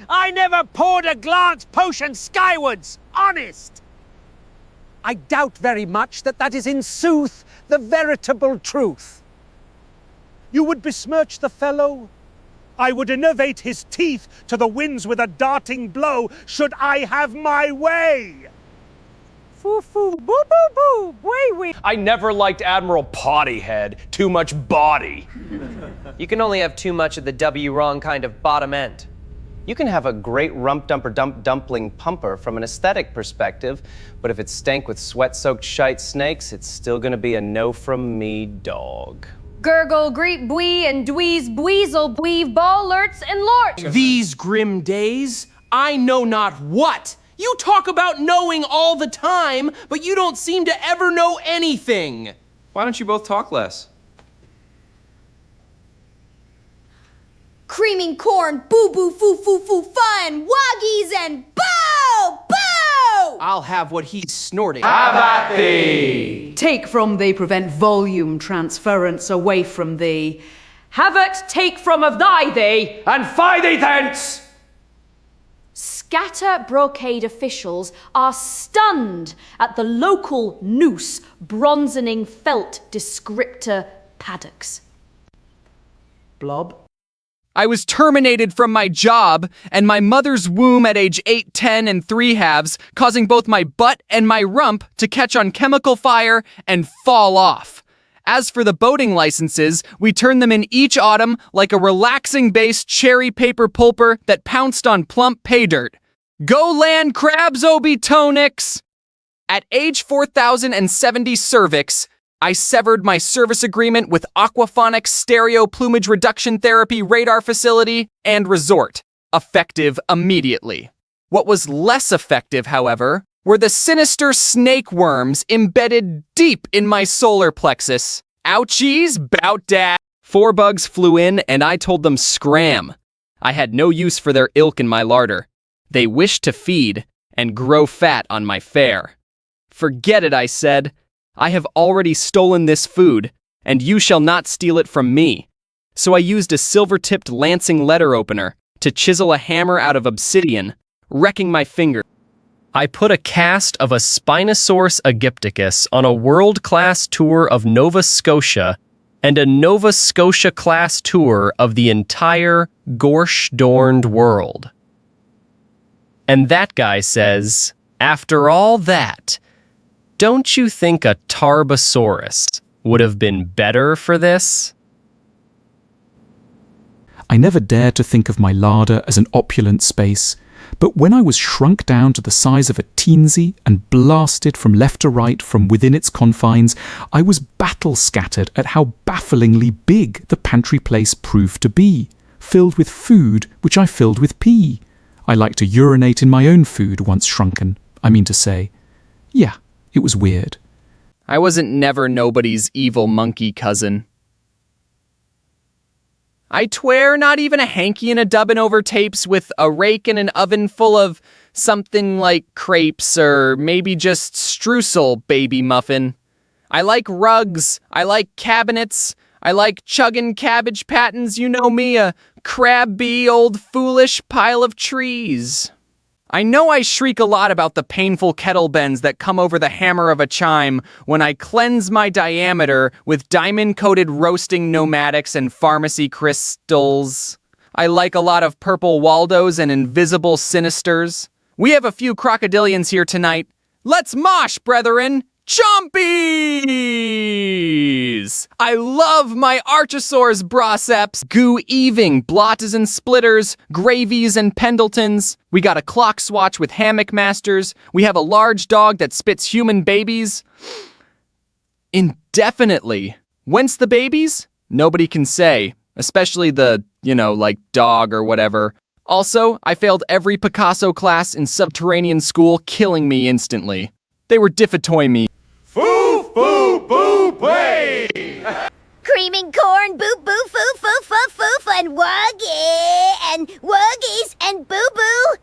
I never poured a glance potion skywards, honest. I doubt very much that is in sooth the veritable truth. You would besmirch the fellow? I would innervate his teeth to the winds with a darting blow, should I have my way. Foo-foo, boo-boo-boo, wee-wee. I never liked Admiral Pottyhead. Too much body. You can only have too much of the W wrong kind of bottom end. You can have a great rump-dumper-dump dumpling pumper from an aesthetic perspective, but if it's stank with sweat-soaked shite snakes, it's still gonna be a no from me, dog. Gurgle, greet, bwee, and dweeze, bweezel, bweeve, ball, lurts, and lort. These grim days, I know not what. You talk about knowing all the time, but you don't seem to ever know anything. Why don't you both talk less? Creaming corn, boo-boo, foo-foo-foo, fun, woggies, and boo! Boo! I'll have what he's snorting. Have at thee! Take from thee, prevent volume transference away from thee. Have it, take from of thy thee, And fie thee thence! Scatter brocade officials are stunned at the local noose bronzening felt descriptor paddocks. blob. I was terminated from my job and my mother's womb at age 8, 10, and 3/2, causing both my butt and my rump to catch on chemical fire and fall off. As for the boating licenses, we turned them in each autumn like a relaxing-based cherry paper pulper that pounced on plump pay dirt. Go land crabs, Obitonix! At age 4,070 cervix, I severed my service agreement with Aquaphonics Stereo Plumage Reduction Therapy Radar Facility and Resort, effective immediately. What was less effective, however, were the sinister snake worms embedded deep in my solar plexus. Ouchies, bout dat. 4 bugs flew in and I told them scram. I had no use for their ilk in my larder. They wished to feed and grow fat on my fare. Forget it, I said. I have already stolen this food, and you shall not steal it from me. So I used a silver-tipped lancing letter opener to chisel a hammer out of obsidian, wrecking my finger. I put a cast of a Spinosaurus aegypticus on a world-class tour of Nova Scotia and a Nova Scotia-class tour of the entire gosh-dorned world. And that guy says, after all that, don't you think a Tarbosaurus would have been better for this? I never dared to think of my larder as an opulent space, but when I was shrunk down to the size of a teensy and blasted from left to right from within its confines, I was battle-scattered at how bafflingly big the pantry place proved to be, filled with food which I filled with pee. I like to urinate in my own food once shrunken, I mean to say. Yeah. It was weird. I wasn't never nobody's evil monkey cousin. I twere not even a hanky in a dubbin over tapes with a rake and an oven full of something like crepes or maybe just streusel, baby muffin. I like rugs, I like cabinets, I like chuggin' cabbage patens, you know me, a crabby old foolish pile of trees. I know I shriek a lot about the painful kettle bends that come over the hammer of a chime when I cleanse my diameter with diamond-coated roasting pneumatics and pharmacy crystals. I like a lot of purple Waldos and invisible Sinisters. We have a few crocodilians here tonight. Let's mosh, brethren! Chompies! I love my Archosaurs braceps, goo eaving, blotters and splitters, gravies and pendletons. We got a clock swatch with hammock masters. We have a large dog that spits human babies. Indefinitely. Whence the babies? Nobody can say, especially the, like dog or whatever. Also, I failed every Picasso class in subterranean school, killing me instantly. They were diffitoy me. Foo, foo, boo, play! Creaming corn, boop, boo, foo, foo, foo, foo, and wuggy, and wuggies, and boo-boo.